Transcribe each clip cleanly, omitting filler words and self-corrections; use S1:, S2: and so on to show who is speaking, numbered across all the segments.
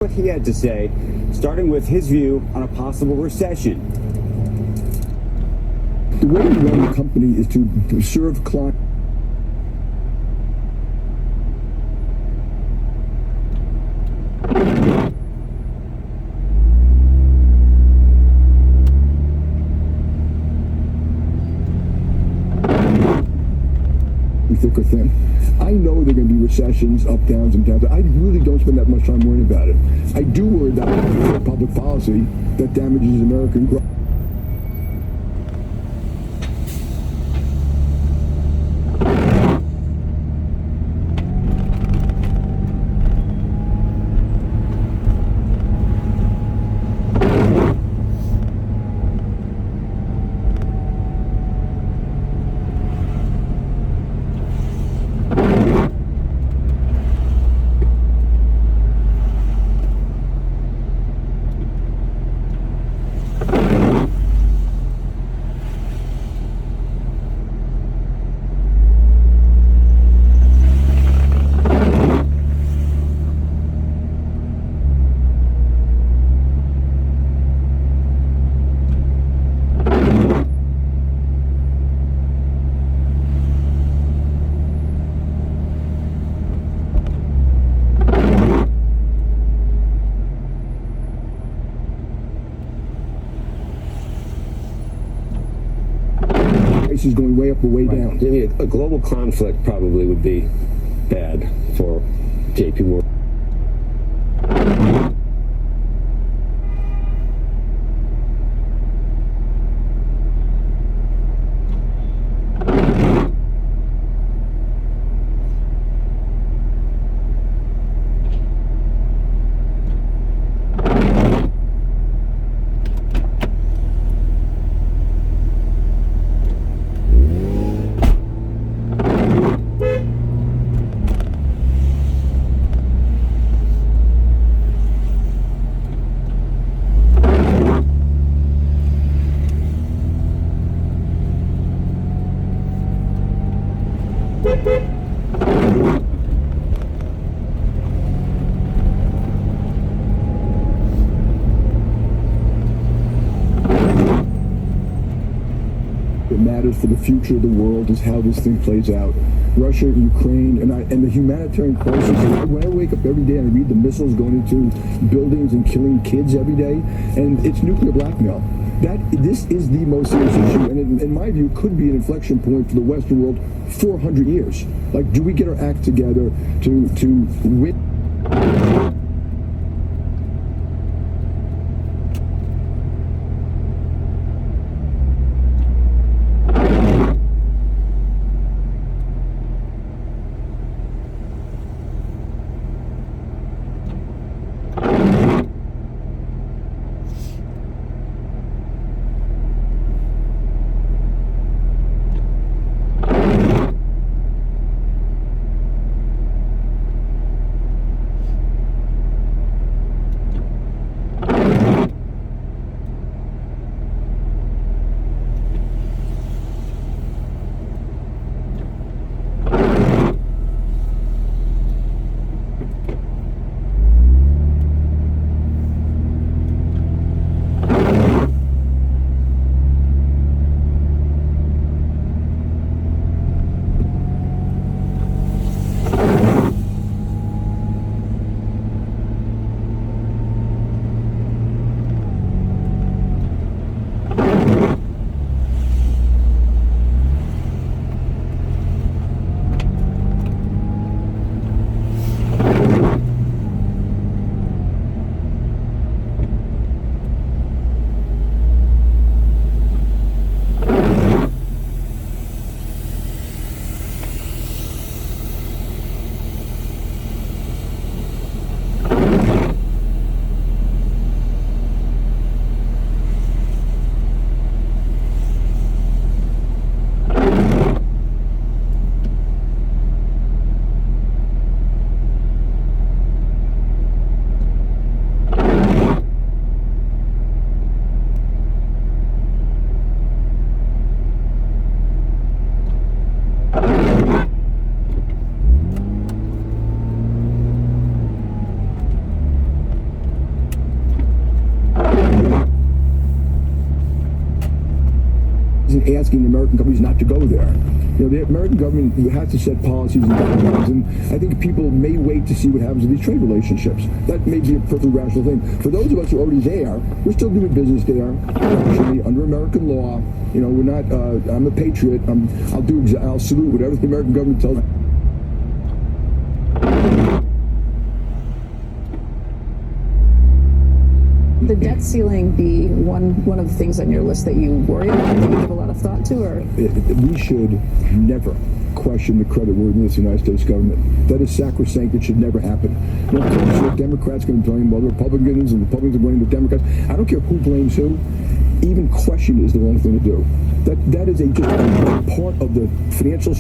S1: What he had to say, starting with his view on a possible recession.
S2: The way to run the company is to serve clients. Thick or thin. I know there are going to be recessions, up, downs, and downs. I really don't spend that much time worrying about it. I do worry about public policy that damages American growth. Is going way up or way down.
S3: I mean, a global conflict probably would be bad for JP Morgan.
S2: Matters for the future of the world is how this thing plays out. Russia, Ukraine, and the humanitarian crisis. When I wake up every day and I read the missiles going into buildings and killing kids every day, and it's nuclear blackmail. This is the most serious issue, and in my view, could be an inflection point for the Western world 400 years. Like, do we get our act together to win? asking American companies not to go there. The American government has to set policies and guidelines, and I think people may wait to see what happens with these trade relationships. That may be a perfectly rational thing. For those of us who are already there, we're still doing business there, actually, under American law. We're not. I'm a patriot. I'll salute whatever the American government tells me.
S4: The debt ceiling be one of the things on your list that you worry about, that you give a lot of thought to, or?
S2: We should never question the creditworthiness of the United States government. That is sacrosanct. It should never happen. The Democrats going to blame all the Republicans, and Republicans are blaming the Democrats. I don't care who blames who. Even question is the wrong thing to do. That is just a part of the financial.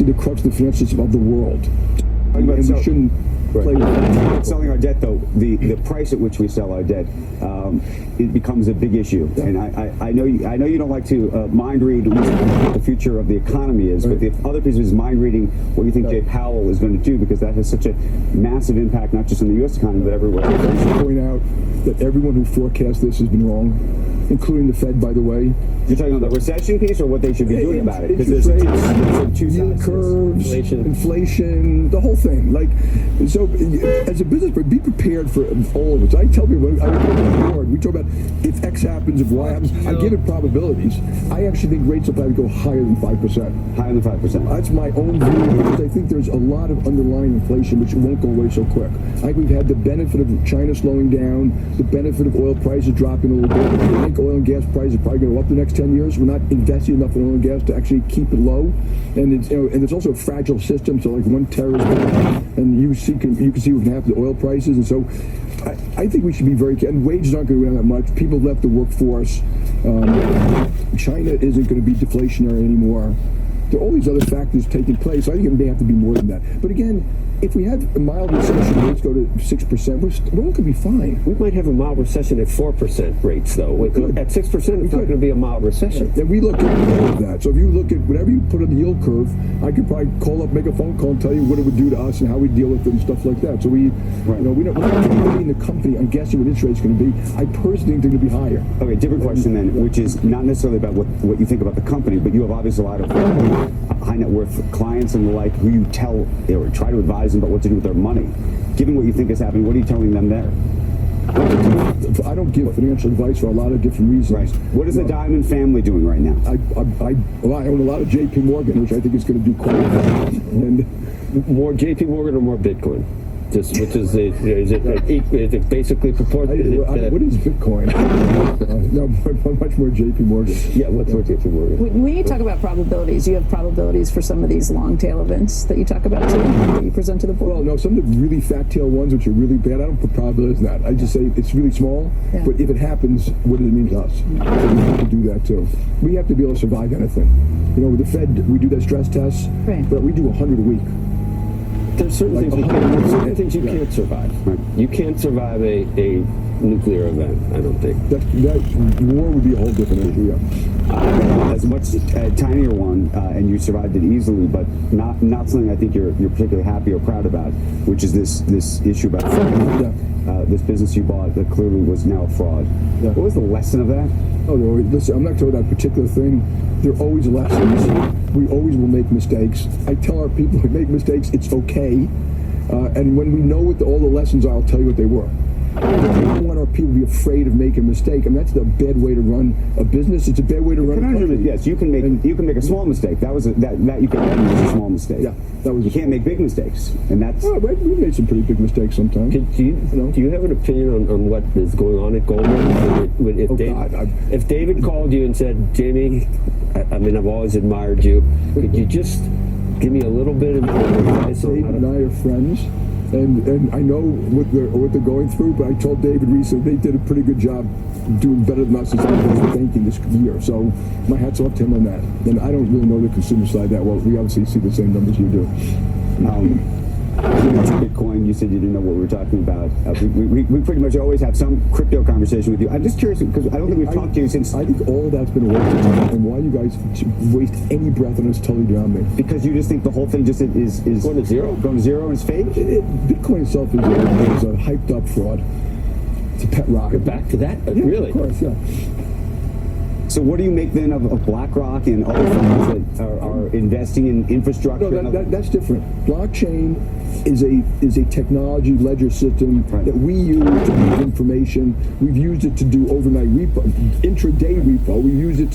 S2: The crux of the financial system of the world. And we shouldn't play with that.
S1: Selling our debt, though, the price at which we sell our debt, it becomes a big issue. Yeah. And I know you don't like to mind read what the future of the economy is, right. But the other piece is mind reading what you think Jay Powell is going to do, because that has such a massive impact, not just on the U.S. economy, but everywhere.
S2: I should point out that everyone who forecast this has been wrong, including the Fed, by the way.
S1: You're talking about the recession piece, or what they should be doing about it?
S2: Because there's two sides. Curves, inflation, the whole thing. So as a business person, be prepared for all of it. So I tell people, we talk about if X happens, if Y happens. I give it probabilities. I actually think rates will probably go higher than 5%.
S1: Higher than 5%.
S2: That's my own view, because I think there's a lot of underlying inflation which won't go away so quick. I think we've had the benefit of China slowing down, the benefit of oil prices dropping a little bit. I think oil and gas prices are probably going to go up the next 10 years. We're not investing enough in oil and gas to actually keep it low, and it's also a fragile system. So like one terrorist attack, and you can see what can happen to oil prices, and so I think we should be very careful. And wages aren't going to go down that much. People left the workforce. China isn't going to be deflationary anymore. There are all these other factors taking place. I think it may have to be more than that. But again, if we have a mild recession, rates go to 6%, we're all going to be fine.
S3: We might have a mild recession at 4% rates, though. At 6%, it's not going to be a mild recession.
S2: And we look at all of that. So if you look at whatever you put on the yield curve, I could probably call up, make a phone call, and tell you what it would do to us and how we deal with it and stuff like that. So we're not in the company. I'm guessing what interest rate's going to be. I personally think they're going to be higher.
S1: Okay, different question then, which is not necessarily about what you think about the company, but you have obviously a lot of high net worth clients and the like who you tell or try to advise them about what to do with their money. Given what you think is happening, what are you telling them there?
S2: I don't give financial advice for a lot of different reasons.
S1: Right. What is the Diamond family doing right now?
S2: I own a lot of JP Morgan, which I think is going to do quite well. And
S3: more JP Morgan or more Bitcoin? Is it basically proportional?
S2: What is Bitcoin? No, much more JP Morgan.
S3: Yeah, what's more JP Morgan?
S4: When you talk about probabilities, you have probabilities for some of these long tail events that you talk about too, that you present to the board?
S2: Well, no, some of the really fat tail ones, which are really bad, I don't put probabilities in that. I just say it's really small, but if it happens, what does it mean to us? So we have to do that too. We have to be able to survive anything. With the Fed, we do that stress test, but we do 100 a week.
S3: There's certain things you can't survive. Right. You can't survive a nuclear event, I don't think.
S2: That war would be a whole different issue,
S1: As much tinier one, and you survived it easily, but not something I think you're particularly happy or proud about, which is this issue about this business you bought that clearly was now a fraud. Yeah. What was the lesson of that?
S2: Oh, no, listen, I'm not talking about a particular thing. There are always lessons. We always will make mistakes. I tell our people who make mistakes, it's okay. And when we know what all the lessons are, I'll tell you what they were. We don't want our people to be afraid of making a mistake. I mean, that's a bad way to run a business. It's a bad way to run a country.
S1: Yes, you can make a small mistake. That you can make a small mistake.
S2: Yeah,
S1: you can't make big mistakes, and that's.
S2: Oh, right. We've made some pretty big mistakes sometimes.
S3: Do you have an opinion on what is going on at Goldman? If David called you and said, Jamie, I mean, I've always admired you. Could you just give me a little bit of advice on
S2: David and I are friends. And I know what they're going through, but I told David recently they did a pretty good job doing better than us in banking this year. So my hat's off to him on that. And I don't really know the consumer side that well. We obviously see the same numbers you do.
S1: you mentioned Bitcoin. You said you didn't know what we were talking about. We pretty much always have some crypto conversation with you. I'm just curious because I don't think we've talked to you since.
S2: I think all that's been a waste of time, and why you guys waste any breath on us totally drown me.
S1: Because you just think the whole thing just is
S3: Going to zero?
S1: Going to zero and it's fake?
S2: Bitcoin itself is a hyped up fraud. It's a pet rock.
S3: Back to that?
S2: Yeah,
S3: Really?
S2: Of course, yeah.
S1: So what do you make then of BlackRock and other firms that are investing in infrastructure?
S2: No, that's different. Blockchain is a technology ledger system that we use to move information. We've used it to do overnight repo, intraday repo. We've used it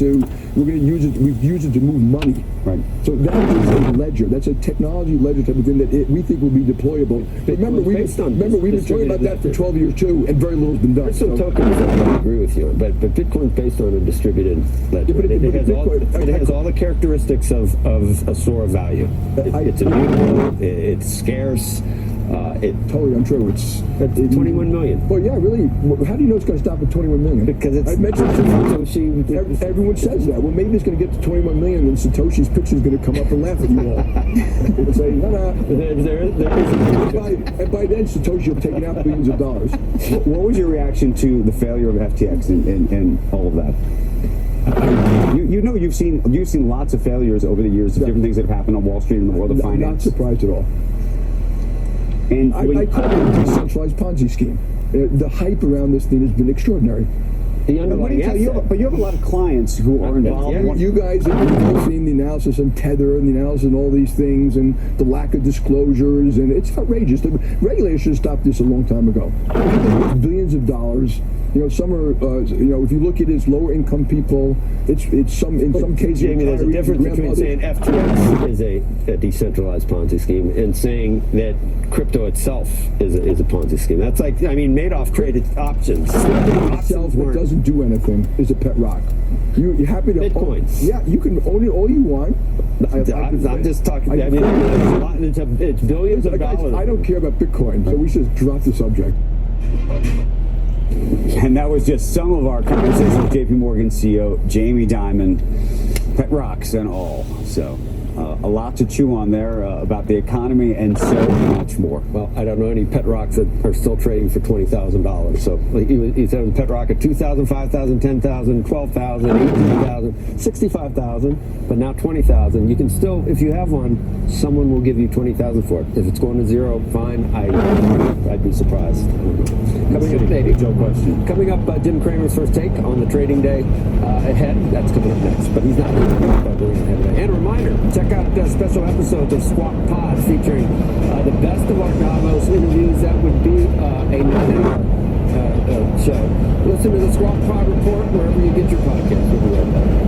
S2: to move money.
S1: Right.
S2: So that is a ledger. That's a technology ledger type of thing that we think will be deployable. Remember, we've been talking about that for 12 years too, and very little's been done.
S3: There's some tokens that I agree with you on, but Bitcoin's based on a distributed ledger. It has all the characteristics of a store of value. It's immutable. It's scarce.
S2: Totally untrue.
S3: It's 21 million.
S2: Well, yeah, really. How do you know it's going to stop at 21 million?
S3: Because it's
S2: I mentioned Satoshi. Everyone says that. Well, maybe it's going to get to 21 million, and Satoshi's picture is going to come up and laugh at you all. It'll say, no.
S3: There is
S2: And by then, Satoshi will have taken out billions of dollars.
S1: What was your reaction to the failure of FTX and all of that? You've seen lots of failures over the years of different things that have happened on Wall Street and the world of finance.
S2: I'm not surprised at all.
S1: And
S2: I call it a decentralized Ponzi scheme. The hype around this thing has been extraordinary.
S3: The underlying
S1: but you have a lot of clients who are involved.
S3: Yeah.
S2: You guys have seen the analysis on Tether and the analysis on all these things and the lack of disclosures, and it's outrageous. The regulators should have stopped this a long time ago. Billions of dollars. Some are, if you look at it as lower income people, in some cases.
S3: Jamie, there's a difference between saying FTX is a decentralized Ponzi scheme and saying that crypto itself is a Ponzi scheme. That's like, Madoff created options.
S2: Itself, what doesn't do anything, is a pet rock. You're happy to
S3: Bitcoin.
S2: Yeah, you can own it all you want.
S3: I'm just talking. It's billions of dollars.
S2: I don't care about Bitcoin, so we should drop the subject.
S1: And that was just some of our conversation with JP Morgan CEO Jamie Dimon, pet rocks and all. So a lot to chew on there about the economy and so much more.
S3: Well, I don't know any pet rocks that are still trading for $20,000. So he said it was a pet rock at $2,000, $5,000, $10,000, $12,000, $18,000, $65,000, but now $20,000. You can still, if you have one, someone will give you $20,000 for it. If it's going to zero, fine. I'd be surprised. Coming up, Jim Cramer's first take on the trading day ahead. That's coming up next, but he's not doing it ahead today. And a reminder, check out special episodes of Squawk Pod featuring the best of our Davos interviews. That would be a 9-hour show. Listen to the Squawk Pod Report wherever you get your podcast. We'll be right back.